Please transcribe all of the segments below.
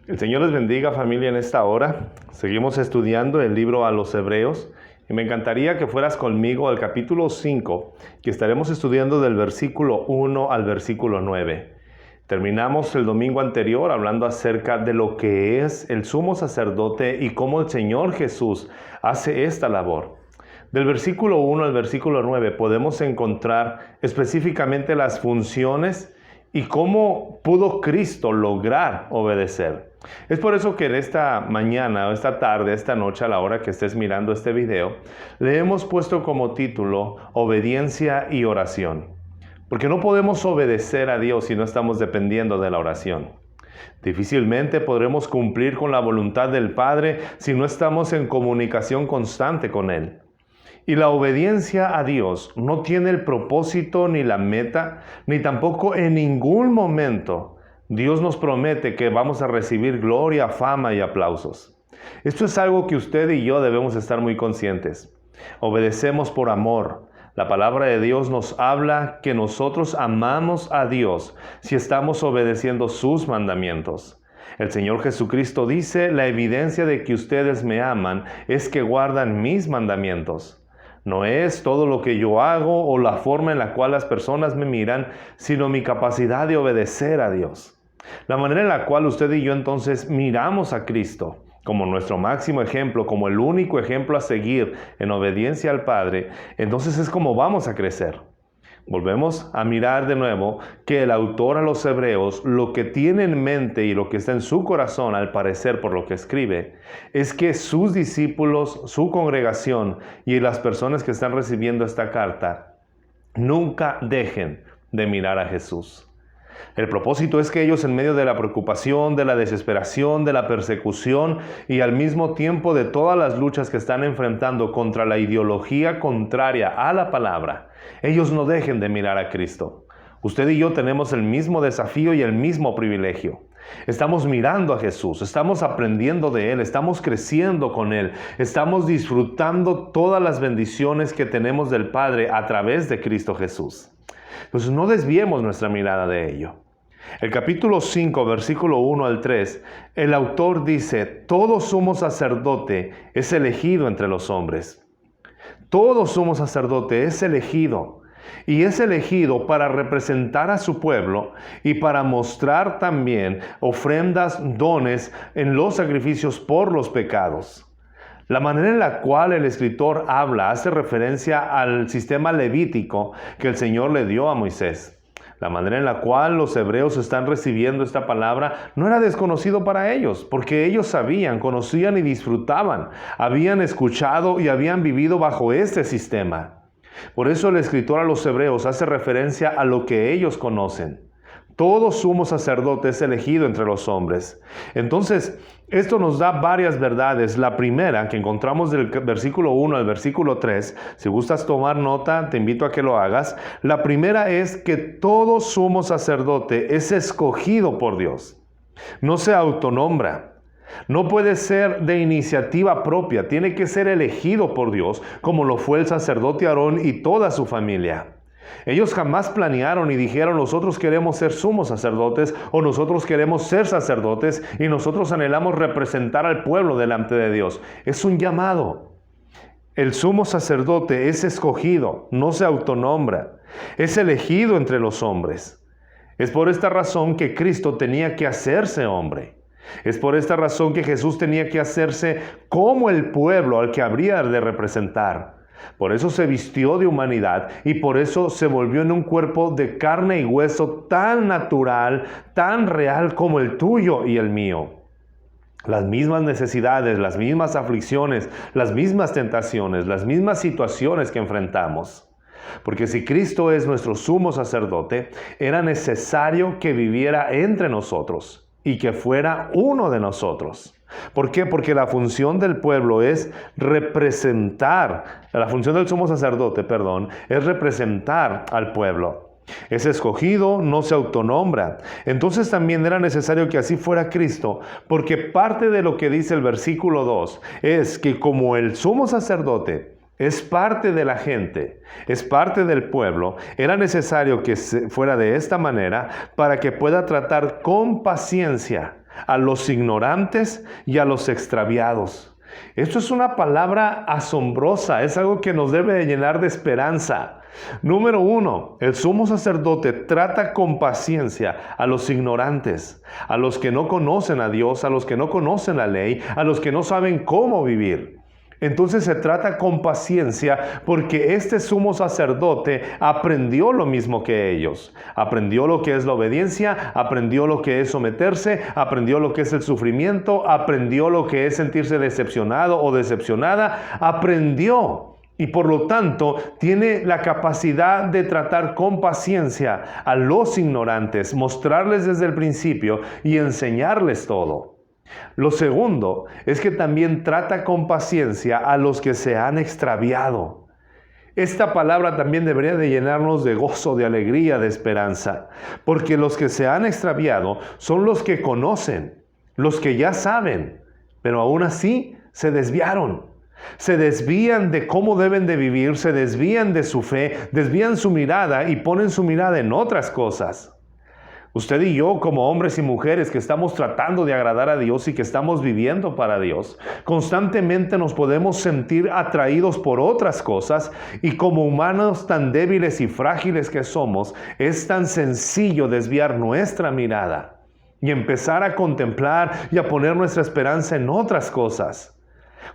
El Señor les bendiga, familia, en esta hora. Seguimos estudiando el libro a los Hebreos y me encantaría que fueras conmigo al capítulo 5, que estaremos estudiando del versículo 1 al versículo 9. Terminamos el domingo anterior hablando acerca de lo que es el sumo sacerdote y cómo el Señor Jesús hace esta labor. Del versículo 1 al versículo 9 podemos encontrar específicamente las funciones y cómo pudo Cristo lograr obedecer. Es por eso que en esta mañana, o esta tarde, esta noche, a la hora que estés mirando este video, le hemos puesto como título Obediencia y Oración. Porque no podemos obedecer a Dios si no estamos dependiendo de la oración. Difícilmente podremos cumplir con la voluntad del Padre si no estamos en comunicación constante con Él. Y la obediencia a Dios no tiene el propósito ni la meta, ni tampoco en ningún momento Dios nos promete que vamos a recibir gloria, fama y aplausos. Esto es algo que usted y yo debemos estar muy conscientes. Obedecemos por amor. La palabra de Dios nos habla que nosotros amamos a Dios si estamos obedeciendo sus mandamientos. El Señor Jesucristo dice, la evidencia de que ustedes me aman es que guardan mis mandamientos. No es todo lo que yo hago o la forma en la cual las personas me miran, sino mi capacidad de obedecer a Dios. La manera en la cual usted y yo entonces miramos a Cristo como nuestro máximo ejemplo, como el único ejemplo a seguir en obediencia al Padre, entonces es como vamos a crecer. Volvemos a mirar de nuevo que el autor a los Hebreos lo que tiene en mente y lo que está en su corazón, al parecer por lo que escribe, es que sus discípulos, su congregación y las personas que están recibiendo esta carta nunca dejen de mirar a Jesús. El propósito es que ellos, en medio de la preocupación, de la desesperación, de la persecución y al mismo tiempo de todas las luchas que están enfrentando contra la ideología contraria a la palabra, ellos no dejen de mirar a Cristo. Usted y yo tenemos el mismo desafío y el mismo privilegio. Estamos mirando a Jesús, estamos aprendiendo de Él, estamos creciendo con Él, estamos disfrutando todas las bendiciones que tenemos del Padre a través de Cristo Jesús. Entonces no desviemos nuestra mirada de ello. El capítulo 5, versículo 1 al 3, el autor dice, todo sumo sacerdote es elegido entre los hombres. Todo sumo sacerdote es elegido. Y es elegido para representar a su pueblo y para mostrar también ofrendas, dones en los sacrificios por los pecados. La manera en la cual el escritor habla hace referencia al sistema levítico que el Señor le dio a Moisés. La manera en la cual los hebreos están recibiendo esta palabra no era desconocido para ellos, porque ellos sabían, conocían y disfrutaban, habían escuchado y habían vivido bajo este sistema. Por eso el escritor a los hebreos hace referencia a lo que ellos conocen. Todo sumo sacerdote es elegido entre los hombres. Entonces, esto nos da varias verdades. La primera, que encontramos del versículo 1 al versículo 3, si gustas tomar nota, te invito a que lo hagas. La primera es que todo sumo sacerdote es escogido por Dios. No se autonombra. No puede ser de iniciativa propia. Tiene que ser elegido por Dios, como lo fue el sacerdote Aarón y toda su familia. Ellos jamás planearon y dijeron, nosotros queremos ser sumos sacerdotes o nosotros queremos ser sacerdotes y nosotros anhelamos representar al pueblo delante de Dios. Es un llamado. El sumo sacerdote es escogido, no se autonombra. Es elegido entre los hombres. Es por esta razón que Cristo tenía que hacerse hombre. Es por esta razón que Jesús tenía que hacerse como el pueblo al que habría de representar. Por eso se vistió de humanidad y por eso se volvió en un cuerpo de carne y hueso tan natural, tan real como el tuyo y el mío. Las mismas necesidades, las mismas aflicciones, las mismas tentaciones, las mismas situaciones que enfrentamos. Porque si Cristo es nuestro sumo sacerdote, era necesario que viviera entre nosotros y que fuera uno de nosotros. ¿Por qué? Porque la función del pueblo es representar, la función del sumo sacerdote, es representar al pueblo. Es escogido, no se autonombra. Entonces también era necesario que así fuera Cristo, porque parte de lo que dice el versículo 2 es que como el sumo sacerdote es parte de la gente, es parte del pueblo, era necesario que fuera de esta manera para que pueda tratar con paciencia a los ignorantes y a los extraviados. Esto es una palabra asombrosa, es algo que nos debe de llenar de esperanza. Número 1, el sumo sacerdote trata con paciencia a los ignorantes, a los que no conocen a Dios, a los que no conocen la ley, a los que no saben cómo vivir. Entonces se trata con paciencia porque este sumo sacerdote aprendió lo mismo que ellos. Aprendió lo que es la obediencia, aprendió lo que es someterse, aprendió lo que es el sufrimiento, aprendió lo que es sentirse decepcionado o decepcionada, aprendió. Y por lo tanto tiene la capacidad de tratar con paciencia a los ignorantes, mostrarles desde el principio y enseñarles todo. Lo segundo es que también trata con paciencia a los que se han extraviado. Esta palabra también debería de llenarnos de gozo, de alegría, de esperanza, porque los que se han extraviado son los que conocen, los que ya saben, pero aún así se desviaron. Se desvían de cómo deben de vivir, se desvían de su fe, desvían su mirada y ponen su mirada en otras cosas. Usted y yo, como hombres y mujeres que estamos tratando de agradar a Dios y que estamos viviendo para Dios, constantemente nos podemos sentir atraídos por otras cosas y como humanos tan débiles y frágiles que somos, es tan sencillo desviar nuestra mirada y empezar a contemplar y a poner nuestra esperanza en otras cosas.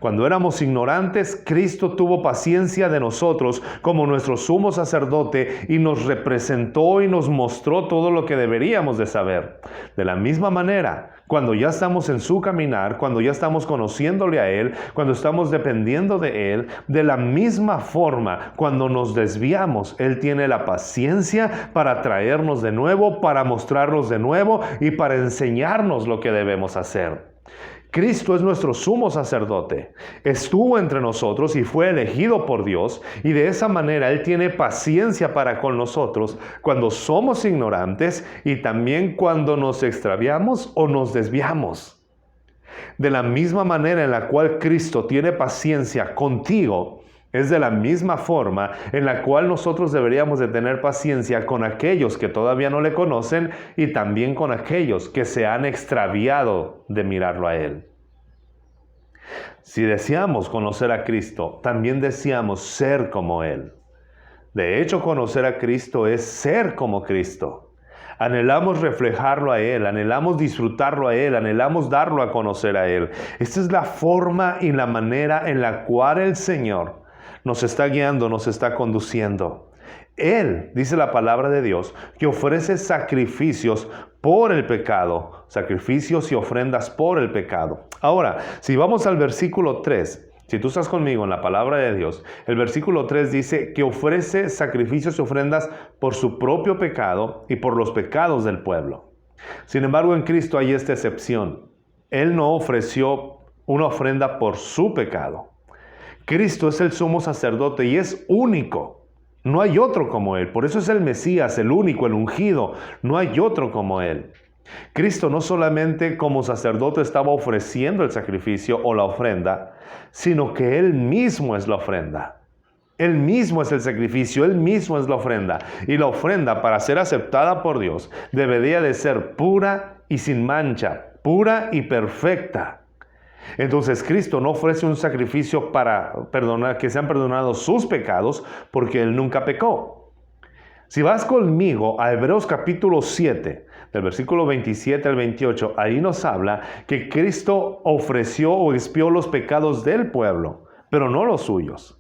Cuando éramos ignorantes, Cristo tuvo paciencia de nosotros como nuestro sumo sacerdote y nos representó y nos mostró todo lo que deberíamos de saber. De la misma manera, cuando ya estamos en su caminar, cuando ya estamos conociéndole a Él, cuando estamos dependiendo de Él, de la misma forma, cuando nos desviamos, Él tiene la paciencia para traernos de nuevo, para mostrarnos de nuevo y para enseñarnos lo que debemos hacer. Cristo es nuestro sumo sacerdote. Estuvo entre nosotros y fue elegido por Dios, y de esa manera Él tiene paciencia para con nosotros cuando somos ignorantes y también cuando nos extraviamos o nos desviamos. De la misma manera en la cual Cristo tiene paciencia contigo, es de la misma forma en la cual nosotros deberíamos de tener paciencia con aquellos que todavía no le conocen y también con aquellos que se han extraviado de mirarlo a Él. Si deseamos conocer a Cristo, también deseamos ser como Él. De hecho, conocer a Cristo es ser como Cristo. Anhelamos reflejarlo a Él, anhelamos disfrutarlo a Él, anhelamos darlo a conocer a Él. Esta es la forma y la manera en la cual el Señor nos está guiando, nos está conduciendo. Él, dice la palabra de Dios, que ofrece sacrificios por el pecado, sacrificios y ofrendas por el pecado. Ahora, si vamos al versículo 3, si tú estás conmigo en la palabra de Dios, el versículo 3 dice que ofrece sacrificios y ofrendas por su propio pecado y por los pecados del pueblo. Sin embargo, en Cristo hay esta excepción. Él no ofreció una ofrenda por su pecado. Cristo es el sumo sacerdote y es único. No hay otro como Él. Por eso es el Mesías, el único, el ungido. No hay otro como Él. Cristo no solamente como sacerdote estaba ofreciendo el sacrificio o la ofrenda, sino que Él mismo es la ofrenda. Él mismo es el sacrificio, Él mismo es la ofrenda. Y la ofrenda, para ser aceptada por Dios, debería de ser pura y sin mancha, pura y perfecta. Entonces Cristo no ofrece un sacrificio para que sean perdonados sus pecados, porque Él nunca pecó. Si vas conmigo a Hebreos capítulo 7, del versículo 27 al 28, ahí nos habla que Cristo ofreció o expió los pecados del pueblo, pero no los suyos.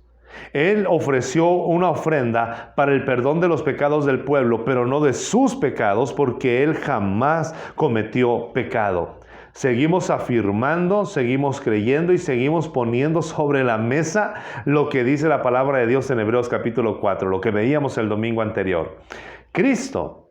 Él ofreció una ofrenda para el perdón de los pecados del pueblo, pero no de sus pecados, porque Él jamás cometió pecado. Seguimos afirmando, seguimos creyendo y seguimos poniendo sobre la mesa lo que dice la palabra de Dios en Hebreos capítulo 4, lo que veíamos el domingo anterior. Cristo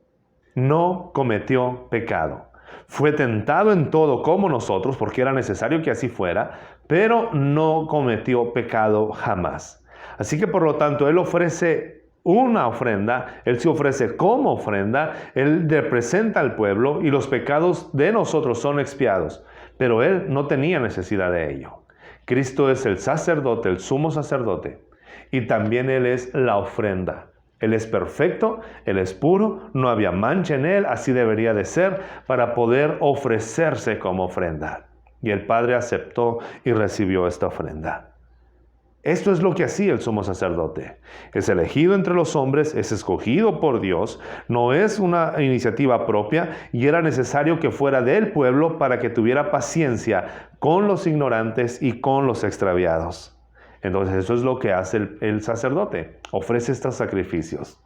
no cometió pecado. Fue tentado en todo como nosotros, porque era necesario que así fuera, pero no cometió pecado jamás. Así que por lo tanto, Él ofrece una ofrenda, Él se ofrece como ofrenda, Él representa al pueblo y los pecados de nosotros son expiados, pero Él no tenía necesidad de ello. Cristo es el sacerdote, el sumo sacerdote, y también Él es la ofrenda. Él es perfecto, Él es puro, no había mancha en Él, así debería de ser para poder ofrecerse como ofrenda. Y el Padre aceptó y recibió esta ofrenda. Esto es lo que hacía el sumo sacerdote. Es elegido entre los hombres, es escogido por Dios, no es una iniciativa propia y era necesario que fuera del pueblo para que tuviera paciencia con los ignorantes y con los extraviados. Entonces eso es lo que hace el sacerdote, ofrece estos sacrificios.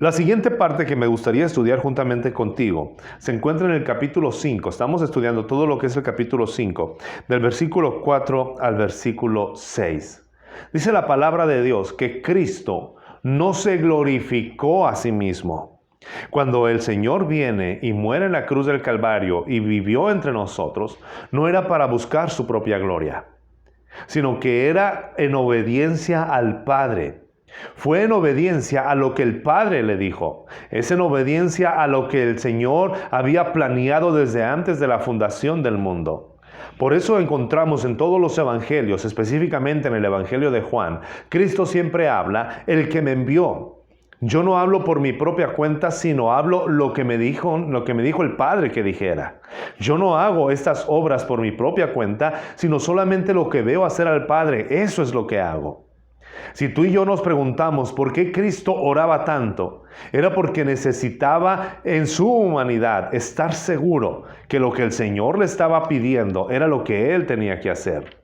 La siguiente parte que me gustaría estudiar juntamente contigo se encuentra en el capítulo 5. Estamos estudiando todo lo que es el capítulo 5, del versículo 4 al versículo 6. Dice la palabra de Dios que Cristo no se glorificó a sí mismo. Cuando el Señor viene y muere en la cruz del Calvario y vivió entre nosotros, no era para buscar su propia gloria, sino que era en obediencia al Padre. Fue en obediencia a lo que el Padre le dijo. Es en obediencia a lo que el Señor había planeado desde antes de la fundación del mundo. Por eso encontramos en todos los evangelios, específicamente en el Evangelio de Juan, Cristo siempre habla, el que me envió. Yo no hablo por mi propia cuenta, sino hablo lo que me dijo el Padre que dijera. Yo no hago estas obras por mi propia cuenta, sino solamente lo que veo hacer al Padre. Eso es lo que hago. Si tú y yo nos preguntamos por qué Cristo oraba tanto, era porque necesitaba en su humanidad estar seguro que lo que el Señor le estaba pidiendo era lo que Él tenía que hacer.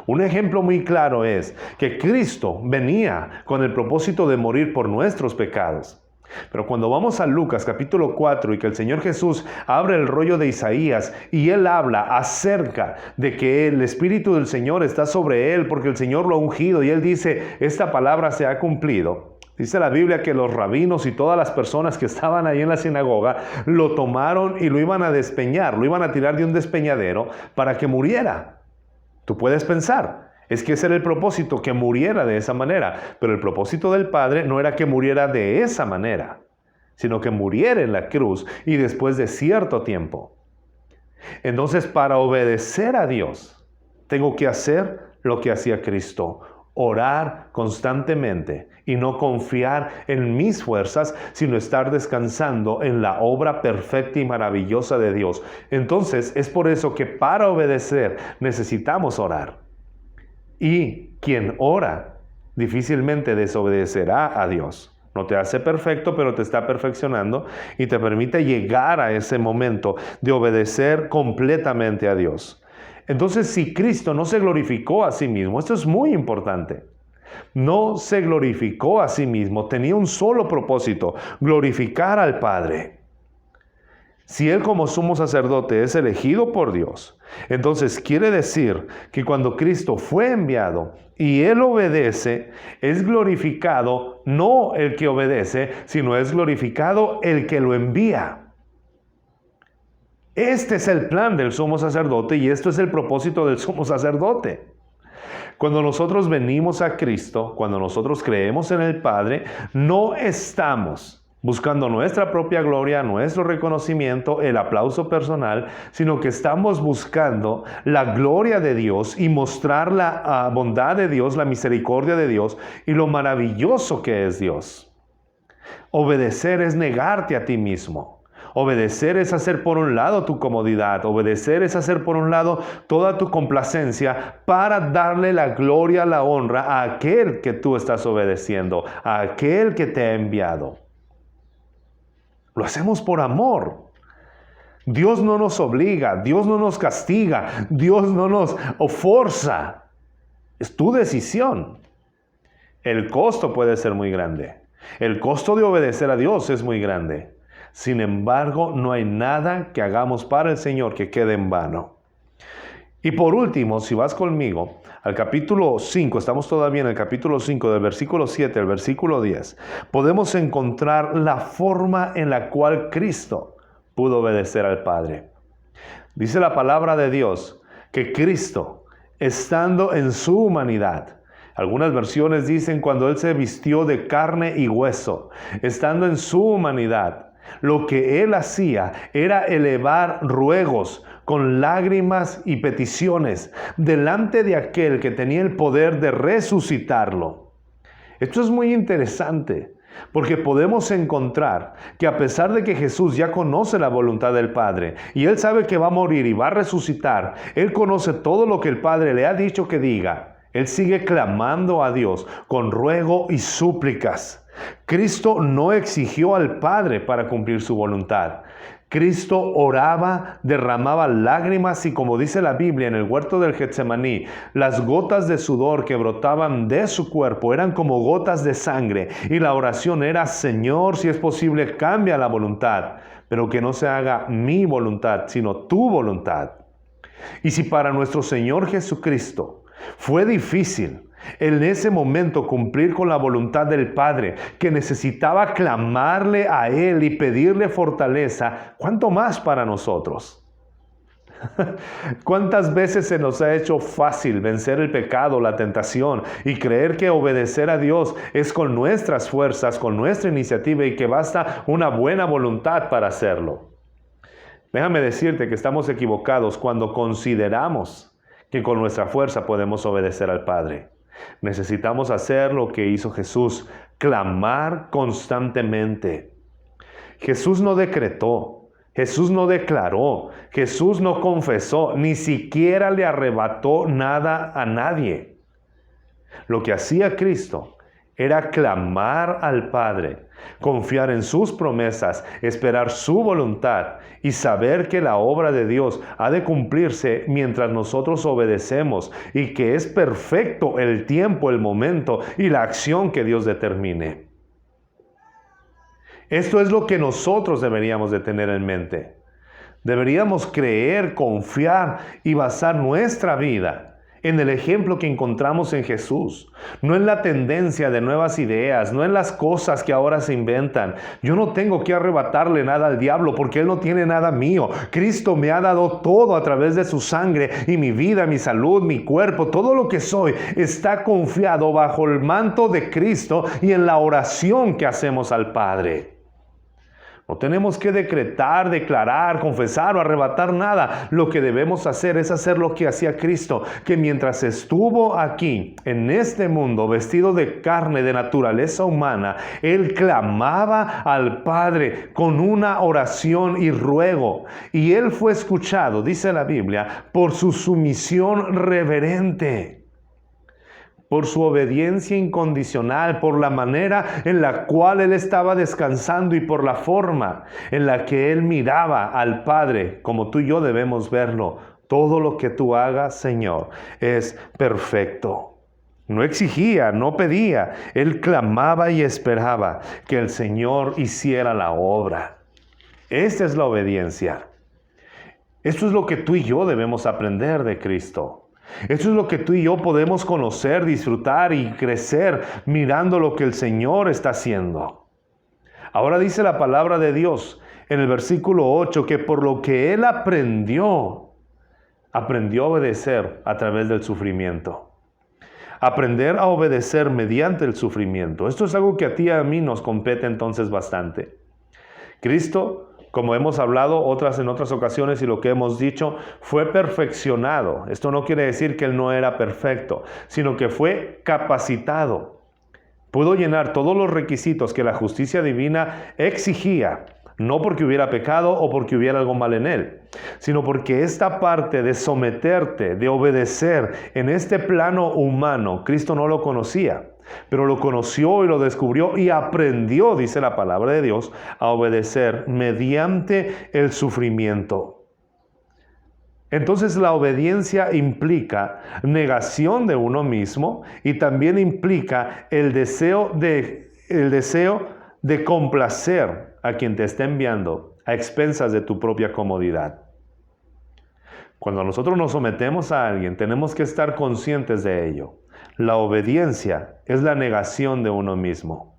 Un ejemplo muy claro es que Cristo venía con el propósito de morir por nuestros pecados. Pero cuando vamos a Lucas capítulo 4 y que el Señor Jesús abre el rollo de Isaías y Él habla acerca de que el Espíritu del Señor está sobre Él porque el Señor lo ha ungido y Él dice, esta palabra se ha cumplido. Dice la Biblia que los rabinos y todas las personas que estaban ahí en la sinagoga lo tomaron y lo iban a despeñar, lo iban a tirar de un despeñadero para que muriera. Tú puedes pensar, es que ese era el propósito, que muriera de esa manera. Pero el propósito del Padre no era que muriera de esa manera, sino que muriera en la cruz y después de cierto tiempo. Entonces, para obedecer a Dios, tengo que hacer lo que hacía Cristo. Orar constantemente y no confiar en mis fuerzas, sino estar descansando en la obra perfecta y maravillosa de Dios. Entonces, es por eso que para obedecer necesitamos orar. Y quien ora difícilmente desobedecerá a Dios. No te hace perfecto, pero te está perfeccionando y te permite llegar a ese momento de obedecer completamente a Dios. Entonces, si Cristo no se glorificó a sí mismo, esto es muy importante. No se glorificó a sí mismo, tenía un solo propósito, glorificar al Padre. Si Él como sumo sacerdote es elegido por Dios, entonces quiere decir que cuando Cristo fue enviado y Él obedece, es glorificado no el que obedece, sino es glorificado el que lo envía. Este es el plan del sumo sacerdote y esto es el propósito del sumo sacerdote. Cuando nosotros venimos a Cristo, cuando nosotros creemos en el Padre, no estamos buscando nuestra propia gloria, nuestro reconocimiento, el aplauso personal, sino que estamos buscando la gloria de Dios y mostrar la bondad de Dios, la misericordia de Dios y lo maravilloso que es Dios. Obedecer es negarte a ti mismo. Obedecer es hacer por un lado tu comodidad. Obedecer es hacer por un lado toda tu complacencia para darle la gloria, la honra a aquel que tú estás obedeciendo, a aquel que te ha enviado. Lo hacemos por amor. Dios no nos obliga, Dios no nos castiga, Dios no nos forza. Es tu decisión. El costo puede ser muy grande. El costo de obedecer a Dios es muy grande. Sin embargo, no hay nada que hagamos para el Señor que quede en vano. Y por último, si vas conmigo al capítulo 5, estamos todavía en el capítulo 5, del versículo 7 al versículo 10, podemos encontrar la forma en la cual Cristo pudo obedecer al Padre. Dice la palabra de Dios que Cristo, estando en su humanidad, algunas versiones dicen cuando Él se vistió de carne y hueso, estando en su humanidad, lo que Él hacía era elevar ruegos con lágrimas y peticiones delante de aquel que tenía el poder de resucitarlo. Esto es muy interesante, porque podemos encontrar que a pesar de que Jesús ya conoce la voluntad del Padre y Él sabe que va a morir y va a resucitar, Él conoce todo lo que el Padre le ha dicho que diga. Él sigue clamando a Dios con ruego y súplicas. Cristo no exigió al Padre para cumplir su voluntad. Cristo oraba, derramaba lágrimas y, como dice la Biblia en el huerto del Getsemaní, las gotas de sudor que brotaban de su cuerpo eran como gotas de sangre, y la oración era: Señor, si es posible, cambia la voluntad, pero que no se haga mi voluntad, sino tu voluntad. Y si para nuestro Señor Jesucristo fue difícil en ese momento cumplir con la voluntad del Padre, que necesitaba clamarle a Él y pedirle fortaleza, ¿cuánto más para nosotros? ¿Cuántas veces se nos ha hecho fácil vencer el pecado, la tentación, y creer que obedecer a Dios es con nuestras fuerzas, con nuestra iniciativa, y que basta una buena voluntad para hacerlo? Déjame decirte que estamos equivocados cuando consideramos que con nuestra fuerza podemos obedecer al Padre. Necesitamos hacer lo que hizo Jesús: clamar constantemente. Jesús no decretó, Jesús no declaró, Jesús no confesó, ni siquiera le arrebató nada a nadie. Lo que hacía Cristo era clamar al Padre, confiar en sus promesas, esperar su voluntad y saber que la obra de Dios ha de cumplirse mientras nosotros obedecemos, y que es perfecto el tiempo, el momento y la acción que Dios determine. Esto es lo que nosotros deberíamos de tener en mente. Deberíamos creer, confiar y basar nuestra vida en el ejemplo que encontramos en Jesús, no en la tendencia de nuevas ideas, no en las cosas que ahora se inventan. Yo no tengo que arrebatarle nada al diablo, porque Él no tiene nada mío. Cristo me ha dado todo a través de su sangre, y mi vida, mi salud, mi cuerpo, todo lo que soy está confiado bajo el manto de Cristo y en la oración que hacemos al Padre. No tenemos que decretar, declarar, confesar o arrebatar nada. Lo que debemos hacer es hacer lo que hacía Cristo, que mientras estuvo aquí, en este mundo, vestido de carne, de naturaleza humana, Él clamaba al Padre con una oración y ruego. Y Él fue escuchado, dice la Biblia, por su sumisión reverente, por su obediencia incondicional, por la manera en la cual Él estaba descansando y por la forma en la que Él miraba al Padre, como tú y yo debemos verlo. Todo lo que tú hagas, Señor, es perfecto. No exigía, no pedía. Él clamaba y esperaba que el Señor hiciera la obra. Esta es la obediencia. Esto es lo que tú y yo debemos aprender de Cristo. Esto es lo que tú y yo podemos conocer, disfrutar y crecer mirando lo que el Señor está haciendo. Ahora dice la palabra de Dios en el versículo 8 que por lo que Él aprendió a obedecer a través del sufrimiento. Aprender a obedecer mediante el sufrimiento. Esto es algo que a ti y a mí nos compete entonces bastante. Cristo, como hemos hablado en otras ocasiones y lo que hemos dicho, fue perfeccionado. Esto no quiere decir que Él no era perfecto, sino que fue capacitado. Pudo llenar todos los requisitos que la justicia divina exigía, no porque hubiera pecado o porque hubiera algo mal en Él, sino porque esta parte de someterte, de obedecer en este plano humano, Cristo no lo conocía. Pero lo conoció y lo descubrió y aprendió, dice la palabra de Dios, a obedecer mediante el sufrimiento. Entonces la obediencia implica negación de uno mismo y también implica el deseo de complacer a quien te está enviando a expensas de tu propia comodidad. Cuando nosotros nos sometemos a alguien, tenemos que estar conscientes de ello. La obediencia es la negación de uno mismo.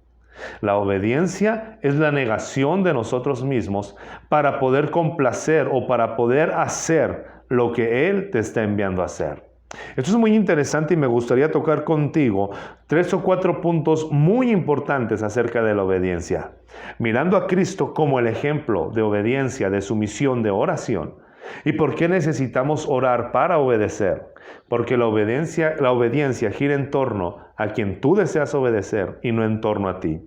La obediencia es la negación de nosotros mismos para poder complacer o para poder hacer lo que Él te está enviando a hacer. Esto es muy interesante y me gustaría tocar contigo 3 o 4 puntos muy importantes acerca de la obediencia. Mirando a Cristo como el ejemplo de obediencia, de sumisión, de oración, ¿Y por qué necesitamos orar para obedecer? Porque la obediencia gira en torno a quien tú deseas obedecer y no en torno a ti.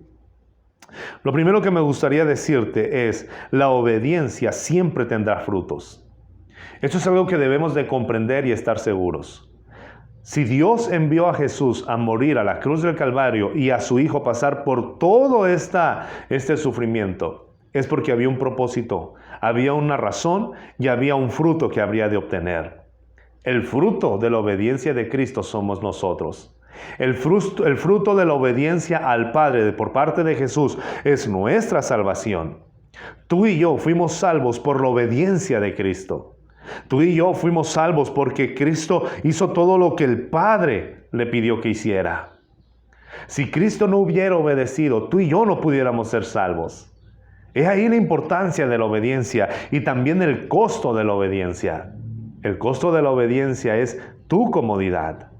Lo primero que me gustaría decirte es, la obediencia siempre tendrá frutos. Esto es algo que debemos de comprender y estar seguros. Si Dios envió a Jesús a morir a la cruz del Calvario y a su Hijo pasar por todo este sufrimiento, es porque había un propósito, había una razón y había un fruto que habría de obtener. El fruto de la obediencia de Cristo somos nosotros. El fruto de la obediencia al Padre por parte de Jesús es nuestra salvación. Tú y yo fuimos salvos por la obediencia de Cristo. Tú y yo fuimos salvos porque Cristo hizo todo lo que el Padre le pidió que hiciera. Si Cristo no hubiera obedecido, tú y yo no pudiéramos ser salvos. Es ahí la importancia de la obediencia y también el costo de la obediencia. El costo de la obediencia es tu comodidad.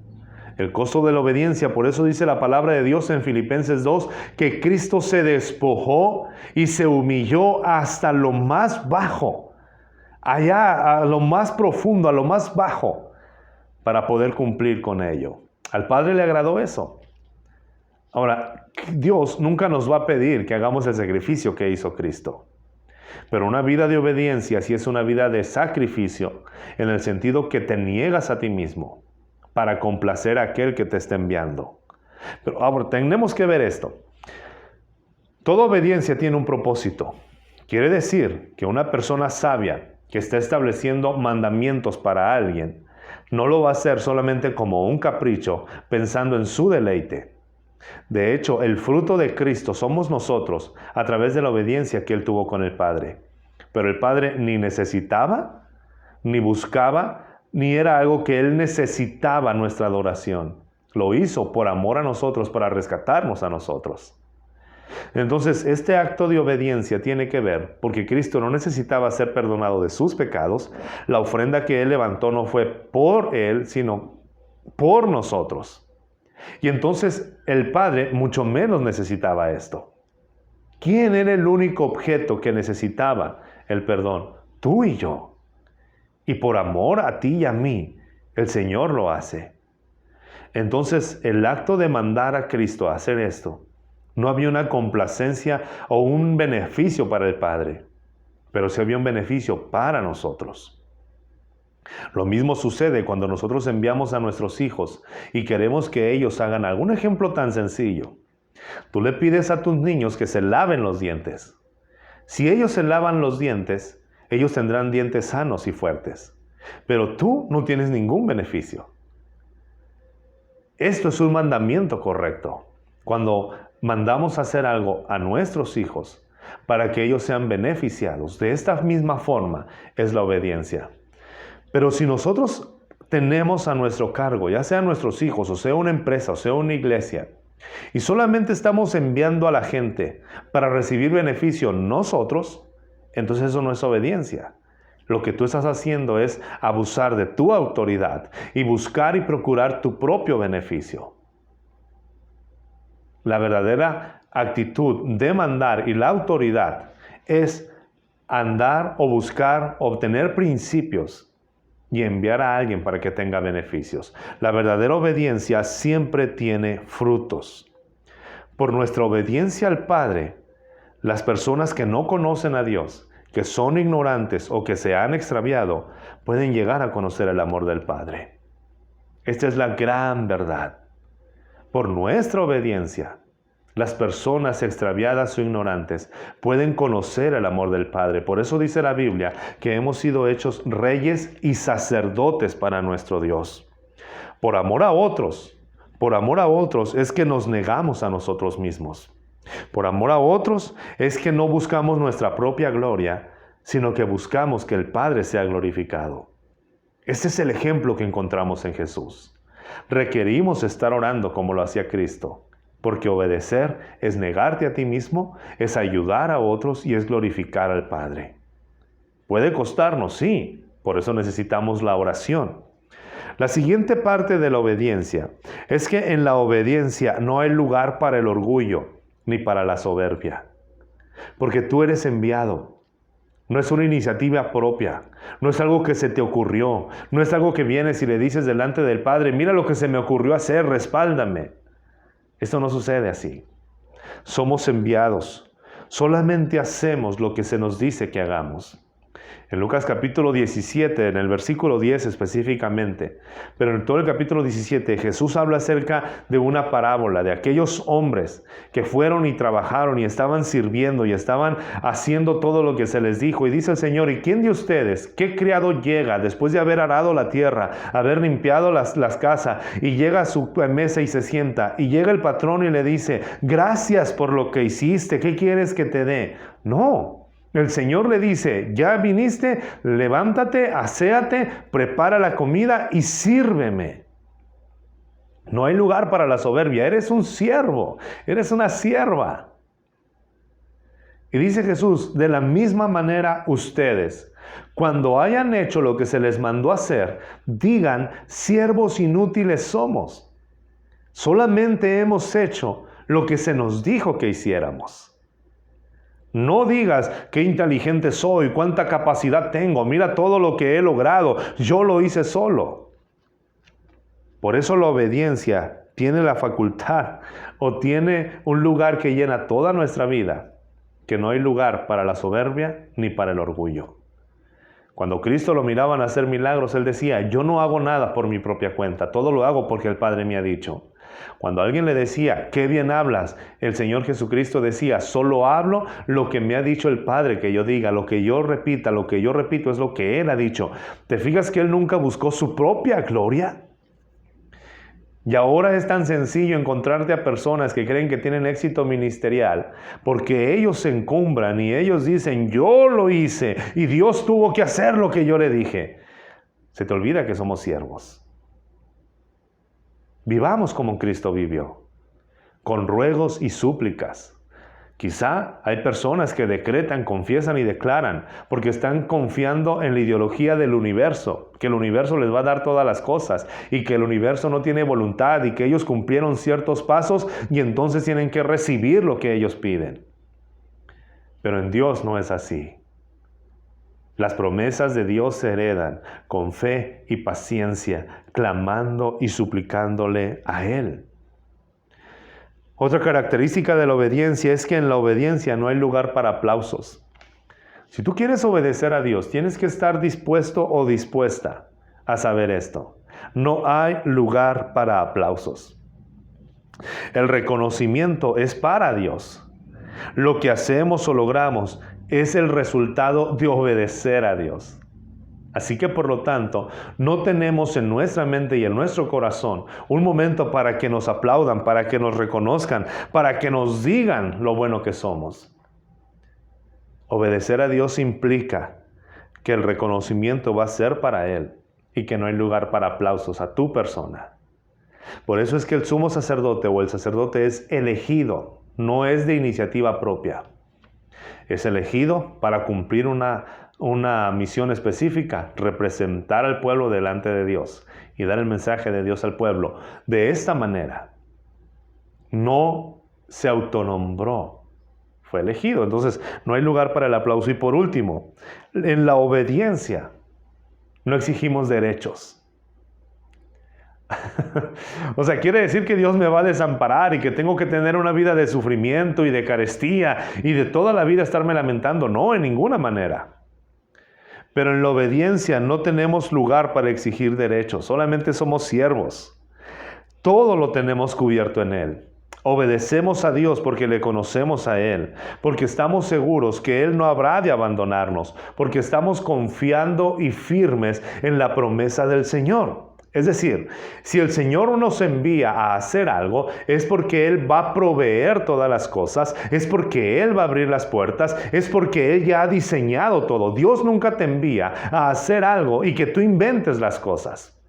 El costo de la obediencia, por eso dice la palabra de Dios en Filipenses 2, que Cristo se despojó y se humilló hasta lo más bajo. Allá a lo más profundo, a lo más bajo, para poder cumplir con ello. Al Padre le agradó eso. Ahora, Dios nunca nos va a pedir que hagamos el sacrificio que hizo Cristo. Pero una vida de obediencia sí es una vida de sacrificio, en el sentido que te niegas a ti mismo para complacer a aquel que te está enviando. Pero ahora tenemos que ver esto. Toda obediencia tiene un propósito. Quiere decir que una persona sabia que está estableciendo mandamientos para alguien, no lo va a hacer solamente como un capricho, pensando en su deleite. De hecho, el fruto de Cristo somos nosotros a través de la obediencia que Él tuvo con el Padre. Pero el Padre ni necesitaba, ni buscaba, ni era algo que Él necesitaba nuestra adoración. Lo hizo por amor a nosotros, para rescatarnos a nosotros. Entonces, este acto de obediencia tiene que ver, porque Cristo no necesitaba ser perdonado de sus pecados. La ofrenda que Él levantó no fue por Él, sino por nosotros. Y entonces el Padre mucho menos necesitaba esto. ¿Quién era el único objeto que necesitaba el perdón? Tú y yo. Y por amor a ti y a mí, el Señor lo hace. Entonces, el acto de mandar a Cristo a hacer esto, no había una complacencia o un beneficio para el Padre, pero sí había un beneficio para nosotros. Lo mismo sucede cuando nosotros enviamos a nuestros hijos y queremos que ellos hagan algún ejemplo tan sencillo. Tú le pides a tus niños que se laven los dientes. Si ellos se lavan los dientes, ellos tendrán dientes sanos y fuertes. Pero tú no tienes ningún beneficio. Esto es un mandamiento correcto. Cuando mandamos hacer algo a nuestros hijos para que ellos sean beneficiados, de esta misma forma es la obediencia. Pero si nosotros tenemos a nuestro cargo, ya sean nuestros hijos, o sea una empresa, o sea una iglesia, y solamente estamos enviando a la gente para recibir beneficio nosotros, entonces eso no es obediencia. Lo que tú estás haciendo es abusar de tu autoridad y buscar y procurar tu propio beneficio. La verdadera actitud de mandar y la autoridad es andar o buscar, obtener principios y enviar a alguien para que tenga beneficios. La verdadera obediencia siempre tiene frutos. Por nuestra obediencia al Padre, las personas que no conocen a Dios, que son ignorantes o que se han extraviado, pueden llegar a conocer el amor del Padre. Esta es la gran verdad. Por nuestra obediencia, las personas extraviadas o ignorantes pueden conocer el amor del Padre. Por eso dice la Biblia que hemos sido hechos reyes y sacerdotes para nuestro Dios. Por amor a otros es que nos negamos a nosotros mismos. Por amor a otros es que no buscamos nuestra propia gloria, sino que buscamos que el Padre sea glorificado. Este es el ejemplo que encontramos en Jesús. Requerimos estar orando como lo hacía Cristo, porque obedecer es negarte a ti mismo, es ayudar a otros y es glorificar al Padre. Puede costarnos, sí, por eso necesitamos la oración. La siguiente parte de la obediencia es que en la obediencia no hay lugar para el orgullo ni para la soberbia, porque tú eres enviado. No es una iniciativa propia, no es algo que se te ocurrió, no es algo que vienes y le dices delante del Padre, mira lo que se me ocurrió hacer, respáldame. Esto no sucede así. Somos enviados, solamente hacemos lo que se nos dice que hagamos. En Lucas capítulo 17, en el versículo 10 específicamente, pero en todo el capítulo 17, Jesús habla acerca de una parábola de aquellos hombres que fueron y trabajaron y estaban sirviendo y estaban haciendo todo lo que se les dijo. Y dice el Señor, ¿y quién de ustedes, qué criado llega después de haber arado la tierra, haber limpiado las casas y llega a su mesa y se sienta? Y llega el patrón y le dice, gracias por lo que hiciste, ¿qué quieres que te dé? No. El Señor le dice, ya viniste, levántate, aséate, prepara la comida y sírveme. No hay lugar para la soberbia, eres un siervo, eres una sierva. Y dice Jesús, de la misma manera ustedes, cuando hayan hecho lo que se les mandó hacer, digan, siervos inútiles somos. Solamente hemos hecho lo que se nos dijo que hiciéramos. No digas qué inteligente soy, cuánta capacidad tengo, mira todo lo que he logrado, yo lo hice solo. Por eso la obediencia tiene la facultad o tiene un lugar que llena toda nuestra vida, que no hay lugar para la soberbia ni para el orgullo. Cuando Cristo lo miraban hacer milagros, Él decía, yo no hago nada por mi propia cuenta, todo lo hago porque el Padre me ha dicho. Cuando alguien le decía, qué bien hablas, el Señor Jesucristo decía, solo hablo lo que me ha dicho el Padre que yo diga, lo que yo repita, lo que yo repito es lo que Él ha dicho. ¿Te fijas que Él nunca buscó su propia gloria? Y ahora es tan sencillo encontrarte a personas que creen que tienen éxito ministerial porque ellos se encumbran y ellos dicen, yo lo hice y Dios tuvo que hacer lo que yo le dije. Se te olvida que somos siervos. Vivamos como Cristo vivió, con ruegos y súplicas. Quizá hay personas que decretan, confiesan y declaran porque están confiando en la ideología del universo, que el universo les va a dar todas las cosas y que el universo no tiene voluntad y que ellos cumplieron ciertos pasos y entonces tienen que recibir lo que ellos piden. Pero en Dios no es así. Las promesas de Dios se heredan con fe y paciencia, clamando y suplicándole a Él. Otra característica de la obediencia es que en la obediencia no hay lugar para aplausos. Si tú quieres obedecer a Dios, tienes que estar dispuesto o dispuesta a saber esto. No hay lugar para aplausos. El reconocimiento es para Dios. Lo que hacemos o logramos es el resultado de obedecer a Dios. Así que por lo tanto, no tenemos en nuestra mente y en nuestro corazón un momento para que nos aplaudan, para que nos reconozcan, para que nos digan lo bueno que somos. Obedecer a Dios implica que el reconocimiento va a ser para Él y que no hay lugar para aplausos a tu persona. Por eso es que el sumo sacerdote o el sacerdote es elegido, no es de iniciativa propia. Es elegido para cumplir una misión específica, representar al pueblo delante de Dios y dar el mensaje de Dios al pueblo. De esta manera, no se autonombró, fue elegido. Entonces, no hay lugar para el aplauso. Y por último, en la obediencia, no exigimos derechos. O sea, quiere decir que Dios me va a desamparar y que tengo que tener una vida de sufrimiento y de carestía y de toda la vida estarme lamentando. No, en ninguna manera. Pero en la obediencia no tenemos lugar para exigir derechos, solamente somos siervos. Todo lo tenemos cubierto en Él. Obedecemos a Dios porque le conocemos a Él, porque estamos seguros que Él no habrá de abandonarnos, porque estamos confiando y firmes en la promesa del Señor. Es decir, si el Señor nos envía a hacer algo, es porque Él va a proveer todas las cosas, es porque Él va a abrir las puertas, es porque Él ya ha diseñado todo. Dios nunca te envía a hacer algo y que tú inventes las cosas.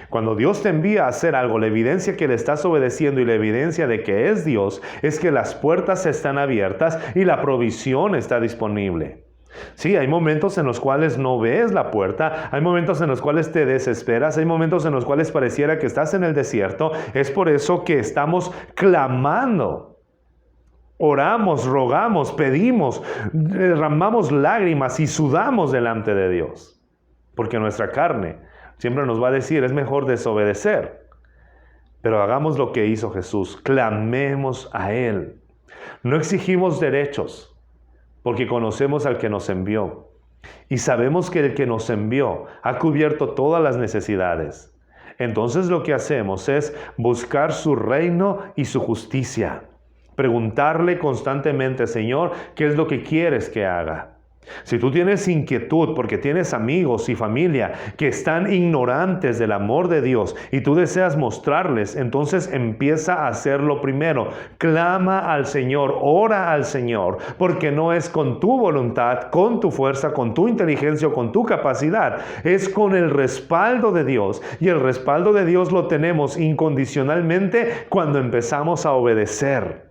Cuando Dios te envía a hacer algo, la evidencia que le estás obedeciendo y la evidencia de que es Dios es que las puertas están abiertas y la provisión está disponible. Sí, hay momentos en los cuales no ves la puerta, hay momentos en los cuales te desesperas, hay momentos en los cuales pareciera que estás en el desierto. Es por eso que estamos clamando. Oramos, rogamos, pedimos, derramamos lágrimas y sudamos delante de Dios. Porque nuestra carne siempre nos va a decir, es mejor desobedecer. Pero hagamos lo que hizo Jesús, clamemos a Él. No exigimos derechos, porque conocemos al que nos envió. Y sabemos que el que nos envió ha cubierto todas las necesidades. Entonces lo que hacemos es buscar su reino y su justicia. Preguntarle constantemente, Señor, ¿qué es lo que quieres que haga? Si tú tienes inquietud porque tienes amigos y familia que están ignorantes del amor de Dios y tú deseas mostrarles, entonces empieza a hacerlo primero. Clama al Señor, ora al Señor, porque no es con tu voluntad, con tu fuerza, con tu inteligencia o con tu capacidad. Es con el respaldo de Dios, y el respaldo de Dios lo tenemos incondicionalmente cuando empezamos a obedecer.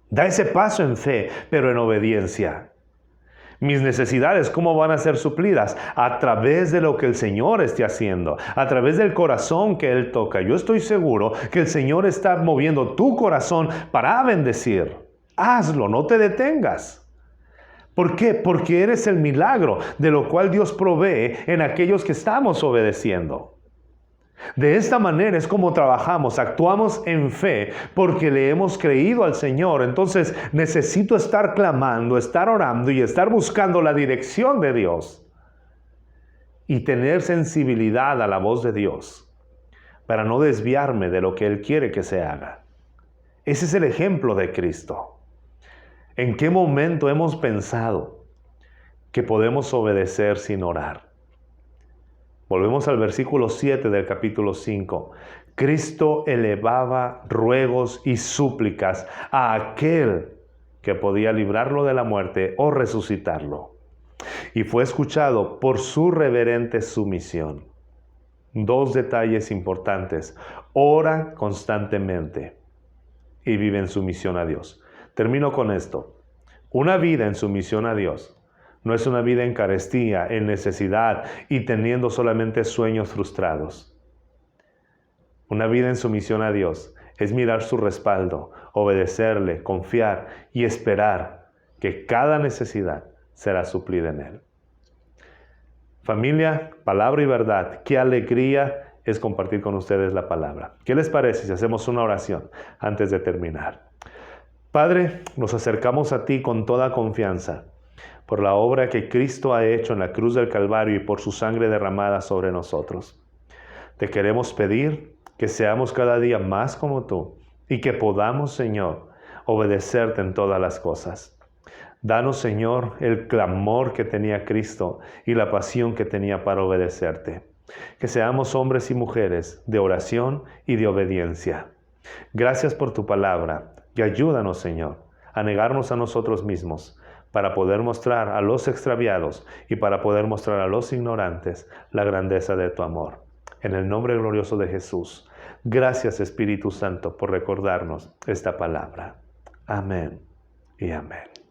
Da ese paso en fe, pero en obediencia. Mis necesidades, ¿cómo van a ser suplidas? A través de lo que el Señor esté haciendo, a través del corazón que Él toca. Yo estoy seguro que el Señor está moviendo tu corazón para bendecir. Hazlo, no te detengas. ¿Por qué? Porque eres el milagro de lo cual Dios provee en aquellos que estamos obedeciendo. De esta manera es como trabajamos, actuamos en fe porque le hemos creído al Señor. Entonces necesito estar clamando, estar orando y estar buscando la dirección de Dios y tener sensibilidad a la voz de Dios para no desviarme de lo que Él quiere que se haga. Ese es el ejemplo de Cristo. ¿En qué momento hemos pensado que podemos obedecer sin orar? Volvemos al versículo 7 del capítulo 5. Cristo elevaba ruegos y súplicas a aquel que podía librarlo de la muerte o resucitarlo. Y fue escuchado por su reverente sumisión. Dos detalles importantes. Ora constantemente y vive en sumisión a Dios. Termino con esto. Una vida en sumisión a Dios no es una vida en carestía, en necesidad y teniendo solamente sueños frustrados. Una vida en sumisión a Dios es mirar su respaldo, obedecerle, confiar y esperar que cada necesidad será suplida en Él. Familia, palabra y verdad, qué alegría es compartir con ustedes la palabra. ¿Qué les parece si hacemos una oración antes de terminar? Padre, nos acercamos a ti con toda confianza por la obra que Cristo ha hecho en la cruz del Calvario y por su sangre derramada sobre nosotros. Te queremos pedir que seamos cada día más como tú y que podamos, Señor, obedecerte en todas las cosas. Danos, Señor, el clamor que tenía Cristo y la pasión que tenía para obedecerte. Que seamos hombres y mujeres de oración y de obediencia. Gracias por tu palabra y ayúdanos, Señor, a negarnos a nosotros mismos para poder mostrar a los extraviados y para poder mostrar a los ignorantes la grandeza de tu amor. En el nombre glorioso de Jesús. Gracias, Espíritu Santo, por recordarnos esta palabra. Amén y amén.